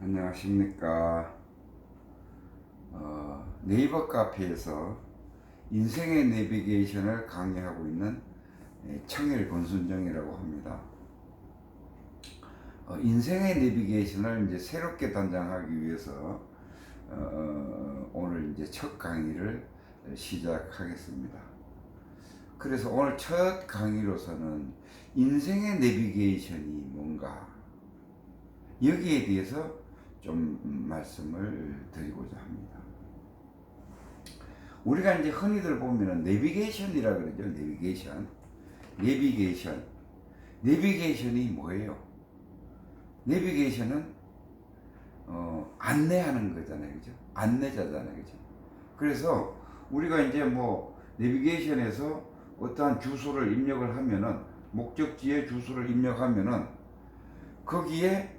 안녕하십니까. 네이버 카페에서 인생의 내비게이션을 강의하고 있는 청일 권순정이라고 합니다. 인생의 내비게이션을 이제 새롭게 단장하기 위해서 오늘 이제 첫 강의를 시작하겠습니다. 그래서 오늘 첫 강의로서는 인생의 내비게이션이 뭔가 여기에 대해서 좀 말씀을 드리고자 합니다. 우리가 이제 흔히들 보면은 내비게이션이라 그러죠. 내비게이션이 뭐예요? 내비게이션은 안내하는 거잖아요. 그죠? 안내자잖아요. 그죠? 그래서 우리가 이제 뭐 내비게이션에서 어떠한 주소를 입력을 하면은, 목적지의 주소를 입력하면은 거기에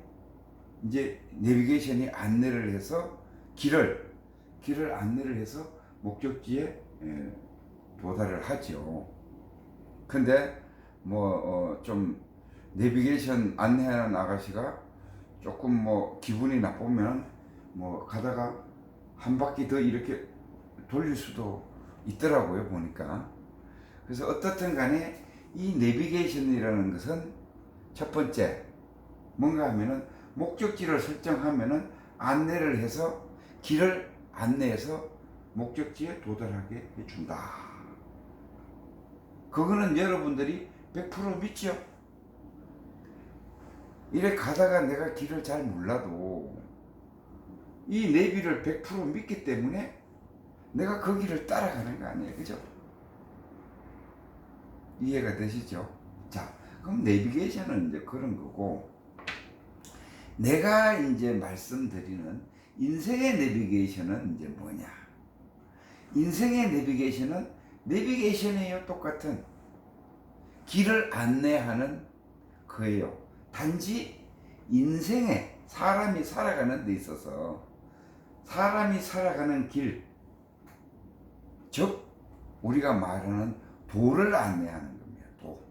이제 내비게이션이 안내를 해서 길을 안내를 해서 목적지에 도달을 하죠. 근데 뭐 좀 내비게이션 안내하는 아가씨가 조금 뭐 기분이 나쁘면 뭐 가다가 한 바퀴 더 이렇게 돌릴 수도 있더라고요, 보니까. 그래서 어떻든 간에 이 내비게이션이라는 것은 첫 번째 뭔가 하면은 목적지를 설정하면은 안내를 해서 길을 안내해서 목적지에 도달하게 해준다. 그거는 여러분들이 100% 믿죠? 이래 가다가 내가 길을 잘 몰라도 이 내비를 100% 믿기 때문에 내가 그 길을 따라가는 거 아니에요. 그죠? 이해가 되시죠? 자, 그럼 내비게이션은 이제 그런 거고, 내가 이제 말씀드리는 인생의 내비게이션은 이제 뭐냐? 인생의 내비게이션이에요. 똑같은 길을 안내하는 거예요. 단지 인생에 사람이 살아가는 데 있어서 사람이 살아가는 길, 즉 우리가 말하는 도를 안내하는 겁니다. 도.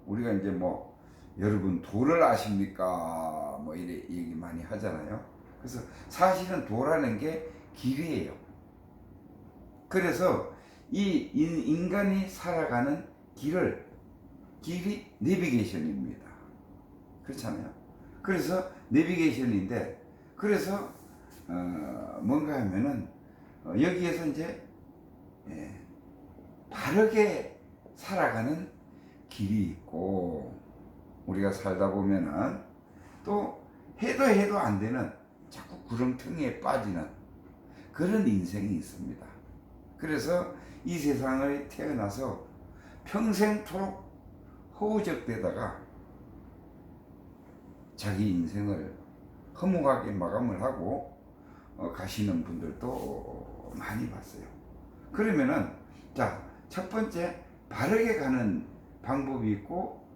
우리가 이제 뭐 여러분 도를 아십니까? 뭐 이래 얘기 많이 하잖아요. 그래서 사실은 도라는 게 길이에요. 그래서 이 인간이 살아가는 길이 내비게이션입니다. 그렇잖아요. 그래서 내비게이션인데, 그래서 뭔가 하면은 여기에서 이제 바르게 살아가는 길이 있고, 우리가 살다 보면은 또 해도 안 되는 자꾸 구렁텅이에 빠지는 그런 인생이 있습니다. 그래서 이 세상에 태어나서 평생토록 허우적대다가 자기 인생을 허무하게 마감을 하고 가시는 분들도 많이 봤어요. 그러면은 자, 첫 번째 바르게 가는 방법이 있고,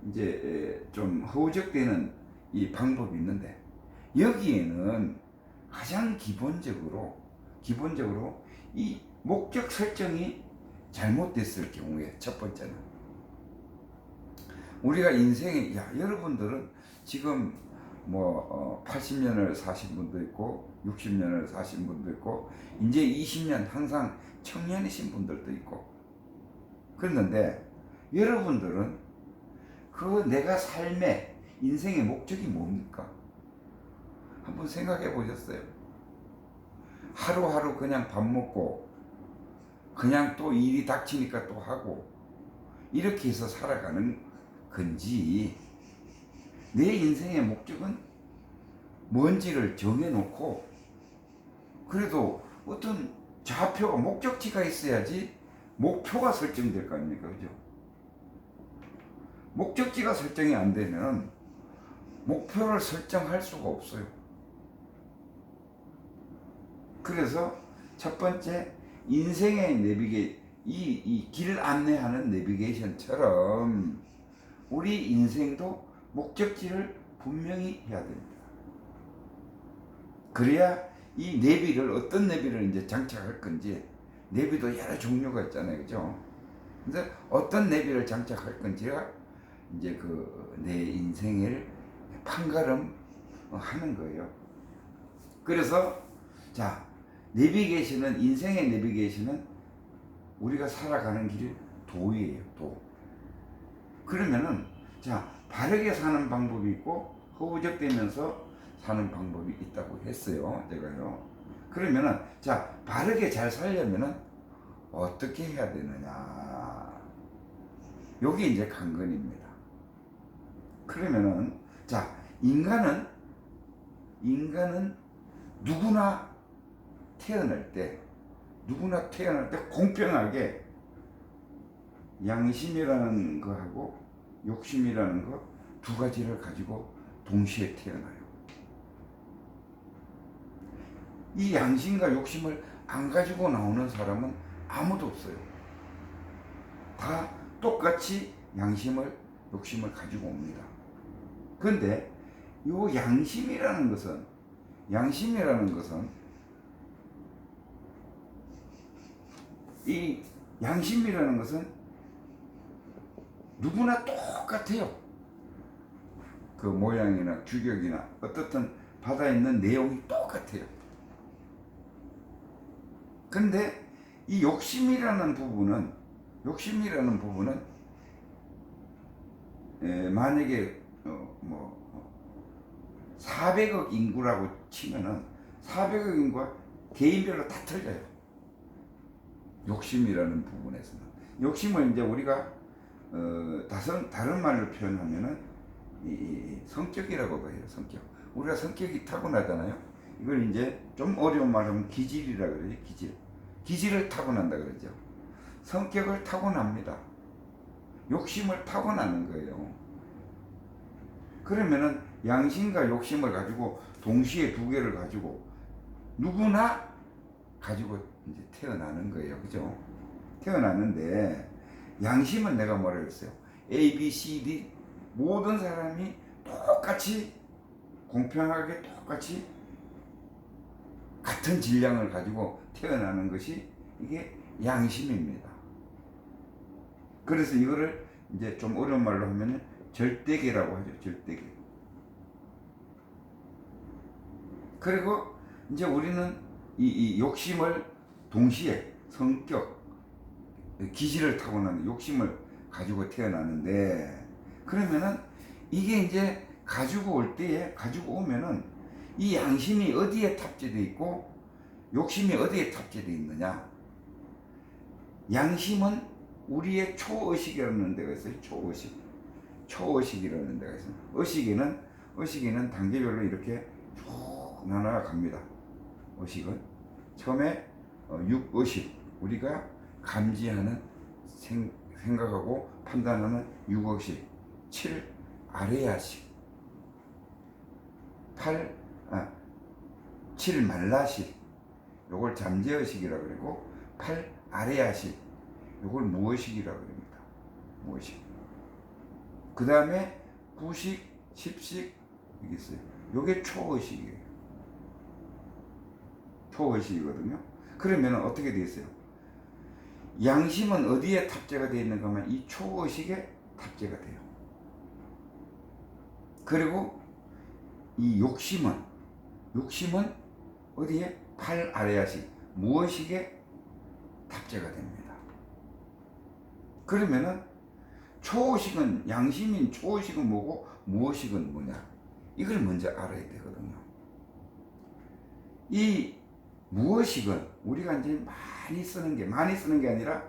이제 좀 허우적대는 이 방법이 있는데, 여기에는 가장 기본적으로 이 목적 설정이 잘못됐을 경우에, 첫 번째는 우리가 인생에, 여러분들은 지금 뭐 80년을 사신 분도 있고 60년을 사신 분도 있고 이제 20년 항상 청년이신 분들도 있고 그랬는데, 여러분들은 그 내가 삶의 인생의 목적이 뭡니까? 한번 생각해 보셨어요? 하루하루 그냥 밥 먹고 그냥 또 일이 닥치니까 또 하고 이렇게 해서 살아가는 건지, 내 인생의 목적은 뭔지를 정해놓고, 그래도 어떤 좌표가, 목적지가 있어야지 목표가 설정될 거 아닙니까? 그죠? 목적지가 설정이 안 되면 목표를 설정할 수가 없어요. 그래서 첫 번째, 인생의 이 길을 안내하는 내비게이션처럼 우리 인생도 목적지를 분명히 해야 됩니다. 그래야 이 내비를, 어떤 내비를 이제 장착할 건지, 내비도 여러 종류가 있잖아요. 그죠? 근데 어떤 내비를 장착할 건지가 이제 그 내 인생을 판가름 하는 거예요. 그래서 자, 내비게이션은, 인생의 내비게이션은 우리가 살아가는 길 도예요. 도. 그러면은 자, 바르게 사는 방법이 있고 허우적대면서 사는 방법이 있다고 했어요. 제가요. 그러면은 자, 바르게 잘 살려면은 어떻게 해야 되느냐. 요게 이제 관건입니다. 그러면은 자, 인간은 누구나 태어날 때 공평하게 양심이라는 거하고 욕심이라는 거 두 가지를 가지고 동시에 태어나요. 이 양심과 욕심을 안 가지고 나오는 사람은 아무도 없어요. 다 똑같이 양심을, 욕심을 가지고 옵니다. 그런데 이 양심이라는 것은 이 양심이라는 것은 누구나 똑같아요. 그 모양이나 규격이나 어떻든 받아 있는 내용이 똑같아요. 근데 이 욕심이라는 부분은 만약에 400억 인구라고 치면은 400억 인구가 개인별로 다 틀려요. 욕심이라는 부분에서는. 욕심을 이제 우리가 다른 말로 표현하면은 이 성격이라고 해요. 성격. 우리가 성격이 타고나잖아요. 이걸 이제 좀 어려운 말하면 기질이라 그러죠. 기질을 타고난다 그러죠. 성격을 타고납니다. 욕심을 타고나는 거예요. 그러면은 양심과 욕심을 가지고 동시에 두 개를 가지고 누구나 가지고 이제 태어나는 거예요. 그죠? 태어났는데 양심은 내가 뭐라 그랬어요? A, B, C, D 모든 사람이 똑같이 공평하게 똑같이 같은 질량을 가지고 태어나는 것이 이게 양심입니다. 그래서 이거를 이제 좀 어려운 말로 하면 절대계라고 하죠. 절대계. 그리고 이제 우리는 이 욕심을 동시에 성격, 기질을 타고나는 욕심을 가지고 태어나는데 그러면은 이게 이제 가지고 오면은 이 양심이 어디에 탑재되어 있고 욕심이 어디에 탑재되어 있느냐. 양심은 우리의 초의식이라는 데가 있어요. 초의식이라는 데가 있어요. 의식에는 단계별로 이렇게 쭉 나눠 갑니다. 의식은 처음에 육의식, 우리가 감지하는 생각하고 판단하는 육의식, 7 아레아식, 7 말라식, 요걸 잠재의식이라고 그러고 8 아레아식, 요걸 무의식이라고 합니다. 무의식. 그 다음에 9식, 10식 이게 있어요. 요게 초의식이에요. 초의식이거든요. 그러면 어떻게 되어 있어요? 양심은 어디에 탑재가 되어 있는가 하면 이 초의식에 탑재가 돼요. 그리고 이 욕심은 어디에? 8 아레아식, 무의식에 탑재가 됩니다. 그러면은 초의식은, 양심인 초의식은 뭐고 무의식은 뭐냐? 이걸 먼저 알아야 되거든요. 이 무의식은 우리가 이제 많이 쓰는 게 아니라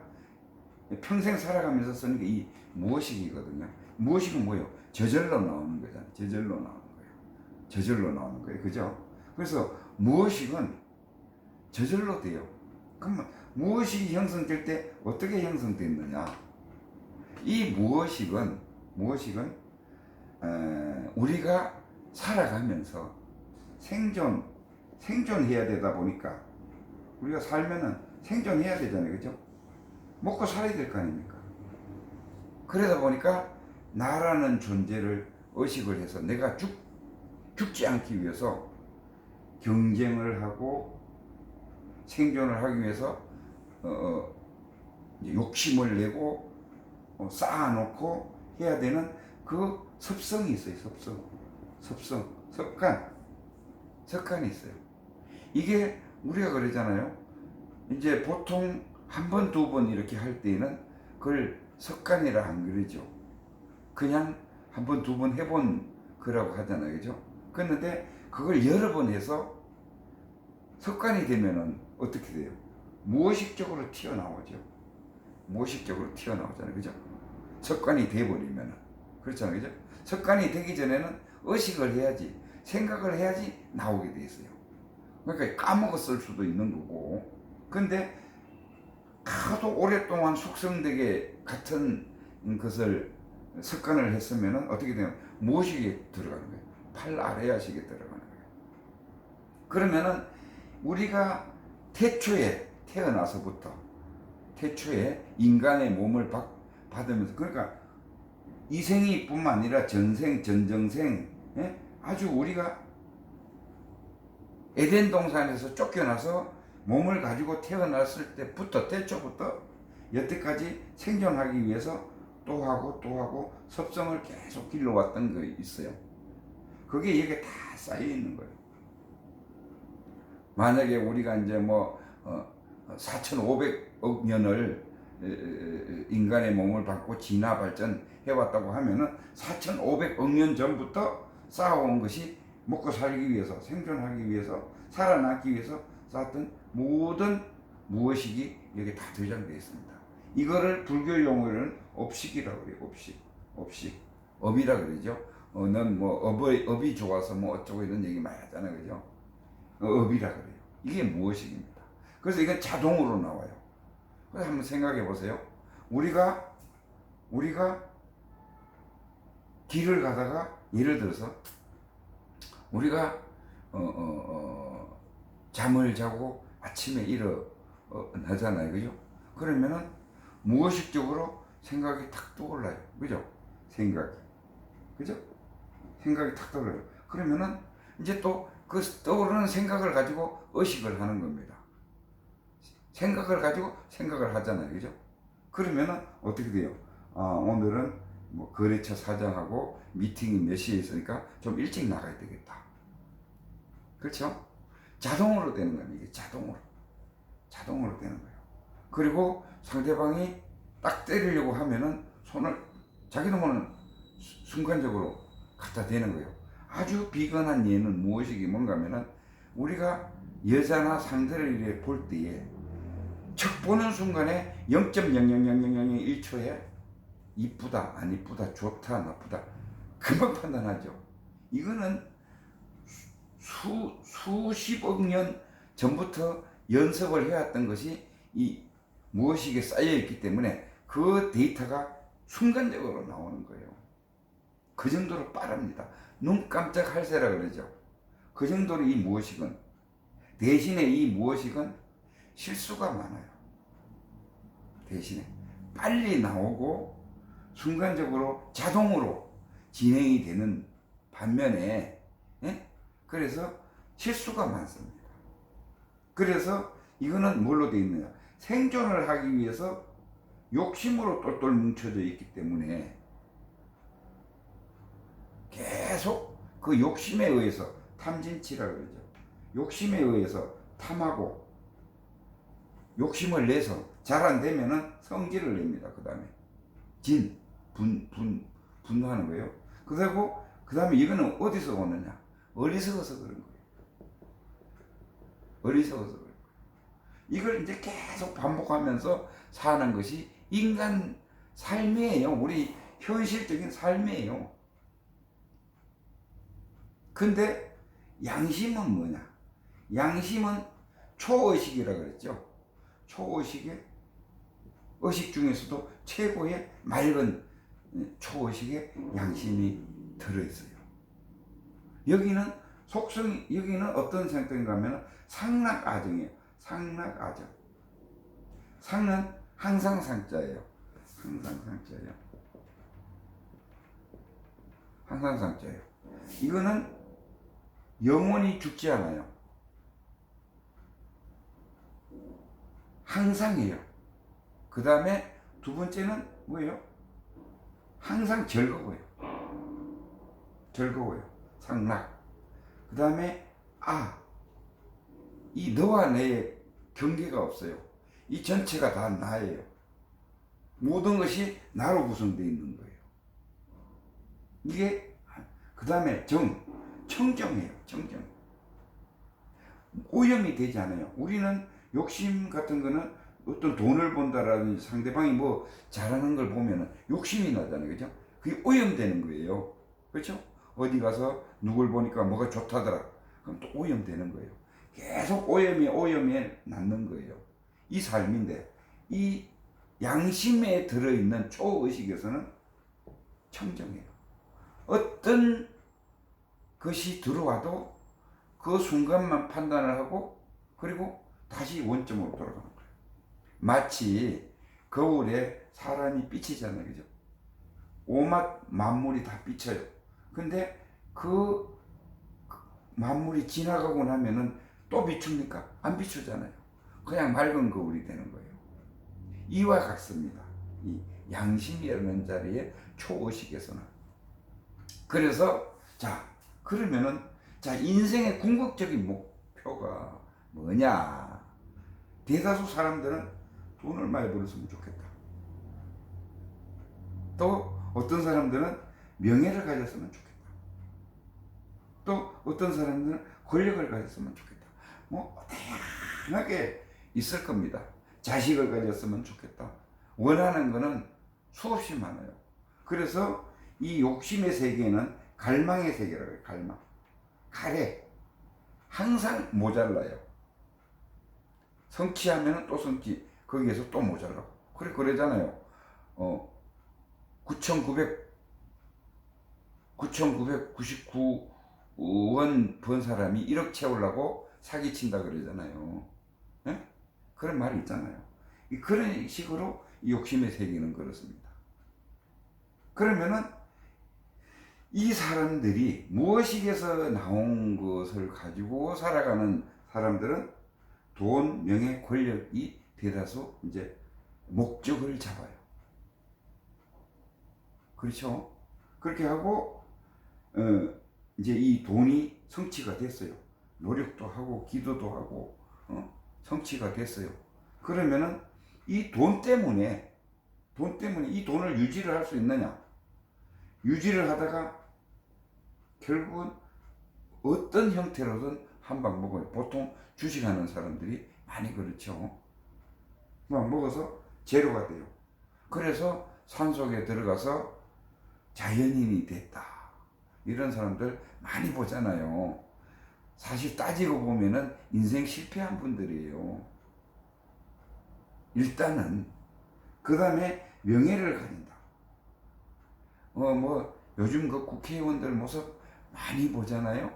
평생 살아가면서 쓰는 게 이 무의식이거든요. 무의식은 뭐예요? 저절로 나오는 거잖아요. 저절로 나오는 거예요. 그죠? 그래서 무의식은 저절로 돼요. 그러면 무의식이 형성될 때 어떻게 형성됐느냐? 이 무의식은 우리가 살아가면서 생존해야 되다 보니까 우리가 살면은 생존해야 되잖아요. 그죠? 먹고 살아야 될 거 아닙니까? 그러다 보니까 나라는 존재를 의식을 해서 내가 죽지 않기 위해서 경쟁을 하고 생존을 하기 위해서 욕심을 내고 쌓아놓고 해야 되는 그 습성이 있어요. 습관이 있어요. 이게 우리가 그러잖아요. 이제 보통 한 번, 두 번 이렇게 할 때에는 그걸 습관이라 안 그러죠. 그냥 한 번, 두 번 해본 거라고 하잖아요. 그죠? 그런데 그걸 여러 번 해서 습관이 되면은 어떻게 돼요? 무의식적으로 튀어나오죠. 무의식적으로 튀어나오잖아요. 그죠? 습관이 돼버리면은. 그렇잖아요. 그죠? 습관이 되기 전에는 의식을 해야지, 생각을 해야지 나오게 돼 있어요. 그러니까 까먹었을 수도 있는 거고. 근데 하도 오랫동안 숙성되게 같은 것을 습관을 했으면은 어떻게 되냐면 무의식에 들어가는 거예요. 팔 아래야식에 들어가는 거예요. 그러면은 우리가 태초에 인간의 몸을 받으면서, 그러니까 이생이 뿐만 아니라 전생, 전정생, 예? 아주 우리가 에덴 동산에서 쫓겨나서 몸을 가지고 태어났을 때부터, 태초부터 여태까지 생존하기 위해서 또 하고 섭성을 계속 길러왔던 거 있어요. 그게 여기에 다 쌓여 있는 거예요. 만약에 우리가 이제 4,500억 년을 인간의 몸을 받고 진화 발전해왔다고 하면은 4,500억 년 전부터 쌓아온 것이 먹고 살기 위해서, 생존하기 위해서, 살아남기 위해서 쌓았던 모든 무의식이 여기 다 저장되어 있습니다. 이거를 불교 용어로는 업식이라고 그래요. 업식. 업이라 그러죠. 넌 업이 좋아서 어쩌고 이런 얘기 많이 하잖아요. 그죠? 업이라 그래요. 이게 무의식입니다. 그래서 이건 자동으로 나와요. 그래서 한번 생각해 보세요. 우리가 길을 가다가 예를 들어서 우리가 잠을 자고 아침에 일어나잖아요. 그죠? 그러면은 무의식적으로 생각이 탁 떠올라요. 그죠? 그죠? 생각이 탁 떠올라요. 그러면은 이제 또 그 떠오르는 생각을 가지고 의식을 하는 겁니다. 생각을 가지고 생각을 하잖아요. 그죠? 그러면은 어떻게 돼요? 오늘은 거래처 사장하고 미팅이 몇 시에 있으니까 좀 일찍 나가야 되겠다. 그렇죠? 자동으로 되는 겁니다. 이게 자동으로 되는 거예요. 그리고 상대방이 딱 때리려고 하면은 자기 놈은 순간적으로 갖다 대는 거예요. 아주 비근한 예는 무엇이기 뭔가 하면은 우리가 여자나 상대를 이렇게 볼 때에 척 보는 순간에 0.0000001초에 이쁘다, 안 이쁘다, 좋다, 나쁘다 금방 판단하죠. 이거는 수십억 년 전부터 연습을 해왔던 것이 이 무의식에 쌓여있기 때문에 그 데이터가 순간적으로 나오는 거예요. 그 정도로 빠릅니다. 눈 깜짝 할 새라 그러죠. 그 정도로 이 무의식은, 대신에 이 무의식은 실수가 많아요. 대신에 빨리 나오고 순간적으로 자동으로 진행이 되는 반면에, 그래서 실수가 많습니다. 그래서 이거는 뭘로 되어 있느냐? 생존을 하기 위해서 욕심으로 똘똘 뭉쳐져 있기 때문에 계속 그 욕심에 의해서, 탐진치라 그러죠. 욕심에 의해서 탐하고 욕심을 내서 잘 안 되면은 성질을 냅니다. 그 다음에 분노하는 거예요. 그리고 그 다음에 이거는 어디서 오느냐? 어리석어서 그런 거예요. 어리석어서 그런 거예요. 이걸 이제 계속 반복하면서 사는 것이 인간 삶이에요. 우리 현실적인 삶이에요. 근데 양심은 뭐냐? 양심은 초의식이라 그랬죠. 초의식의 의식 중에서도 최고의 맑은 초의식의 양심이 들어있어요. 여기는 여기는 어떤 상태인가 하면 상락아정이에요. 상락아정. 상은 항상 상자예요. 항상 상자예요. 이거는 영원히 죽지 않아요. 항상이에요. 그 다음에 두 번째는 뭐예요? 항상 즐거워요. 상락. 그 다음에 이 너와 나의 경계가 없어요. 이 전체가 다 나예요. 모든 것이 나로 구성되어 있는 거예요. 이게 그 다음에 청정이에요. 청정. 오염이 되지 않아요. 우리는 욕심 같은 거는 어떤 돈을 본다라든지 상대방이 뭐 잘하는 걸 보면은 욕심이 나잖아요. 그죠? 그게 오염되는 거예요. 그렇죠? 어디 가서 누굴 보니까 뭐가 좋다더라. 그럼 또 오염되는 거예요. 계속 오염에 낳는 거예요. 이 삶인데, 이 양심에 들어있는 초의식에서는 청정해요. 어떤 것이 들어와도 그 순간만 판단을 하고, 그리고 다시 원점으로 돌아가는 거예요. 마치 거울에 사람이 비치잖아요. 그죠? 온갖 만물이 다 비쳐요. 근데 그 만물이 지나가고 나면은 또 비춥니까? 안 비추잖아요. 그냥 맑은 거울이 되는 거예요. 이와 같습니다. 이 양심이라는 자리에 초의식에서는. 그래서 그러면은 인생의 궁극적인 목표가 뭐냐? 대다수 사람들은 돈을 많이 벌었으면 좋겠다. 또 어떤 사람들은 명예를 가졌으면 좋겠다. 또 어떤 사람들은 권력을 가졌으면 좋겠다. 뭐 다양하게 있을 겁니다. 자식을 가졌으면 좋겠다. 원하는 거는 수없이 많아요. 그래서 이 욕심의 세계는 갈망의 세계라고 해요. 갈망. 가래. 항상 모자라요. 성취하면 또 성취. 거기에서 또 모자라고. 그러잖아요. 9,999원 번 사람이 1억 채우려고 사기친다 그러잖아요. 네? 그런 말이 있잖아요. 그런 식으로 욕심의 세계는 그렇습니다. 그러면은 이 사람들이 무엇이에서 나온 것을 가지고 살아가는 사람들은 돈, 명예, 권력이 대다수 이제 목적을 잡아요. 그렇죠? 그렇게 하고 이제 이 돈이 성취가 됐어요. 노력도 하고 기도도 하고 성취가 됐어요. 그러면은 이 돈 때문에 이 돈을 유지를 할 수 있느냐? 유지를 하다가 결국은 어떤 형태로든 한 방 먹어요. 보통 주식하는 사람들이 많이 그렇죠. 막 먹어서 제로가 돼요. 그래서 산속에 들어가서 자연인이 됐다. 이런 사람들 많이 보잖아요. 사실 따지고 보면은 인생 실패한 분들이에요. 일단은 그 다음에 명예를 가진다. 요즘 그 국회의원들 모습 많이 보잖아요.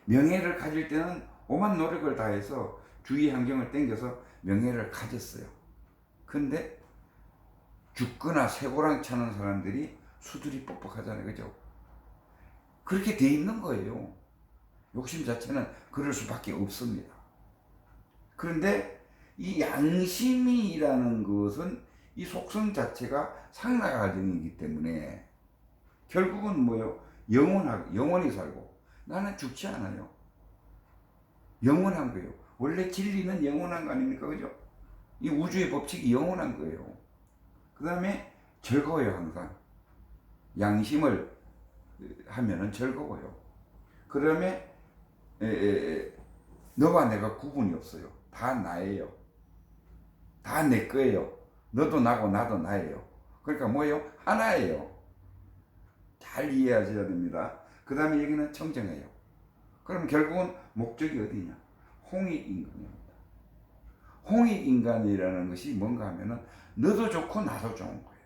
명예를 가질 때는 오만 노력을 다해서 주위 환경을 땡겨서 명예를 가졌어요. 근데 죽거나 쇠고랑 차는 사람들이 수들이 뻑뻑하잖아요. 그죠? 그렇게 돼 있는 거예요. 욕심 자체는 그럴 수밖에 없습니다. 그런데 이 양심이라는 것은 이 속성 자체가 상하 과정이기 때문에 결국은 뭐요? 영원히 살고 나는 죽지 않아요. 영원한 거예요. 원래 진리는 영원한 거 아닙니까? 그죠? 이 우주의 법칙이 영원한 거예요. 그 다음에 즐거워요. 항상 양심을 하면은 즐거워요. 그 다음에 너와 내가 구분이 없어요. 다 나예요. 다 내 거예요. 너도 나고 나도 나예요. 그러니까 뭐예요? 하나예요. 잘 이해하셔야 됩니다. 그 다음에 여기는 청정해요. 그럼 결국은 목적이 어디냐? 홍익인간입니다. 홍익인간이라는 것이 뭔가 하면은 너도 좋고 나도 좋은 거예요.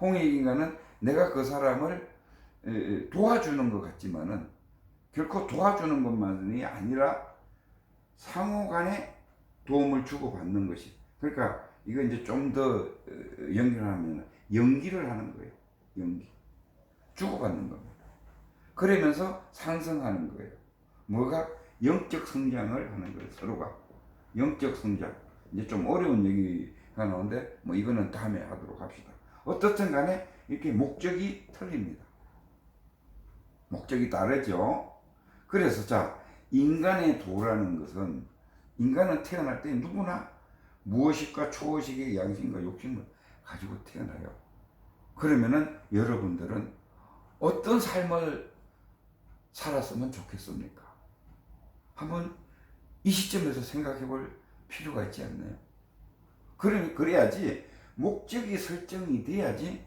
홍익인간은 내가 그 사람을 도와주는 것 같지만은 결코 도와주는 것만이 아니라 상호간에 도움을 주고받는 것이. 그러니까 이거 이제 좀 더 연결하면 연기를 하는 거예요. 연기. 주고받는 겁니다. 그러면서 상승하는 거예요. 뭐가? 영적 성장을 하는 거예요. 서로가. 영적 성장. 이제 좀 어려운 얘기가 나오는데 뭐 이거는 다음에 하도록 합시다. 어떻든 간에 이렇게 목적이 틀립니다. 목적이 다르죠. 그래서 자, 인간의 도라는 것은 인간은 태어날 때 누구나 무의식과 초의식의 양심과 욕심을 가지고 태어나요. 그러면은 여러분들은 어떤 삶을 살았으면 좋겠습니까? 한번 이 시점에서 생각해 볼 필요가 있지 않나요? 그래야지 목적이 설정이 돼야지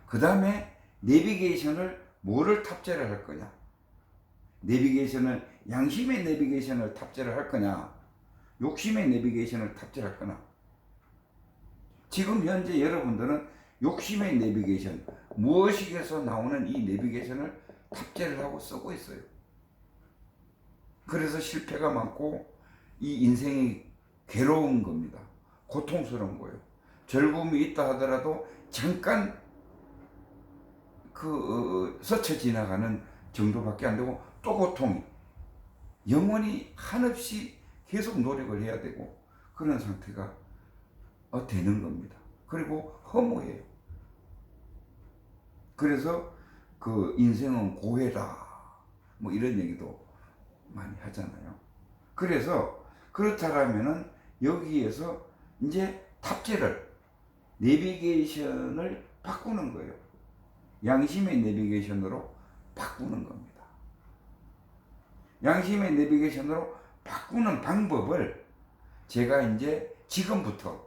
그 다음에 내비게이션을 뭐를 탑재를 할 거냐, 내비게이션을 양심의 내비게이션을 탑재를 할 거냐, 욕심의 내비게이션을 탑재를 할 거냐. 지금 현재 여러분들은 욕심의 내비게이션, 무의식에서 나오는 이 내비게이션을 탑재를 하고 쓰고 있어요. 그래서 실패가 많고 이 인생이 괴로운 겁니다. 고통스러운 거예요. 즐거움이 있다 하더라도 잠깐 스쳐 지나가는 정도밖에 안 되고 또 고통이 영원히 한없이 계속 노력을 해야 되고 그런 상태가 되는 겁니다. 그리고 허무해요. 그래서 그 인생은 고해다 뭐 이런 얘기도 많이 하잖아요. 그래서 그렇다라면은 여기에서 이제 탑재를 내비게이션을 바꾸는 거예요. 양심의 내비게이션으로 바꾸는 겁니다. 양심의 내비게이션으로 바꾸는 방법을 제가 이제 지금부터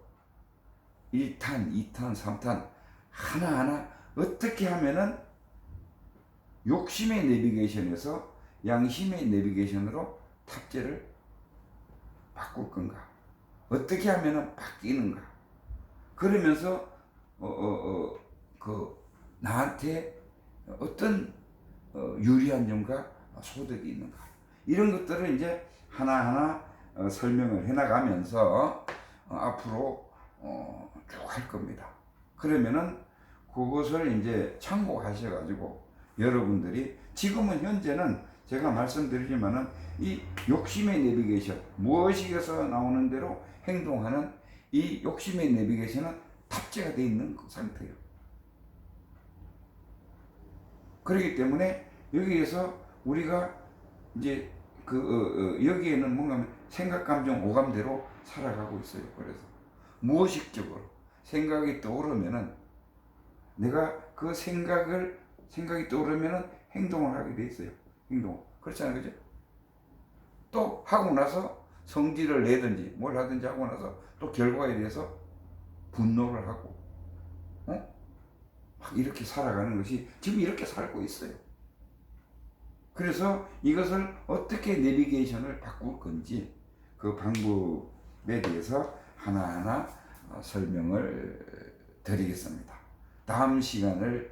1탄, 2탄, 3탄 하나하나 어떻게 하면은 욕심의 내비게이션에서 양심의 내비게이션으로 탑재를 바꿀 건가? 어떻게 하면은 바뀌는가? 그러면서 나한테 어떤 유리한 점과 소득이 있는가? 이런 것들을 이제 하나하나 설명을 해나가면서 앞으로 쭉 할 겁니다. 그러면은 그것을 이제 참고하셔가지고 여러분들이 지금은 현재는 제가 말씀드리지만은 이 욕심의 내비게이션, 무의식에서 나오는 대로 행동하는 이 욕심의 내비게이션은 탑재가 되어 있는 그 상태예요. 그렇기 때문에 여기에서 우리가 이제 여기에는 뭔가 생각, 감정, 오감대로 살아가고 있어요. 그래서 무의식적으로 생각이 떠오르면은 내가 그 생각이 떠오르면은 행동을 하게 돼 있어요. 행동. 그렇잖아요. 그죠? 또 하고 나서 성질을 내든지 뭘 하든지 하고 나서 또 결과에 대해서 분노를 하고 막 이렇게 살아가는 것이 지금 이렇게 살고 있어요. 그래서 이것을 어떻게 내비게이션을 바꿀 건지 그 방법에 대해서 하나하나 설명을 드리겠습니다. 다음 시간을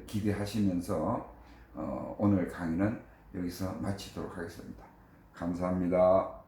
기대하시면서 오늘 강의는 여기서 마치도록 하겠습니다. 감사합니다.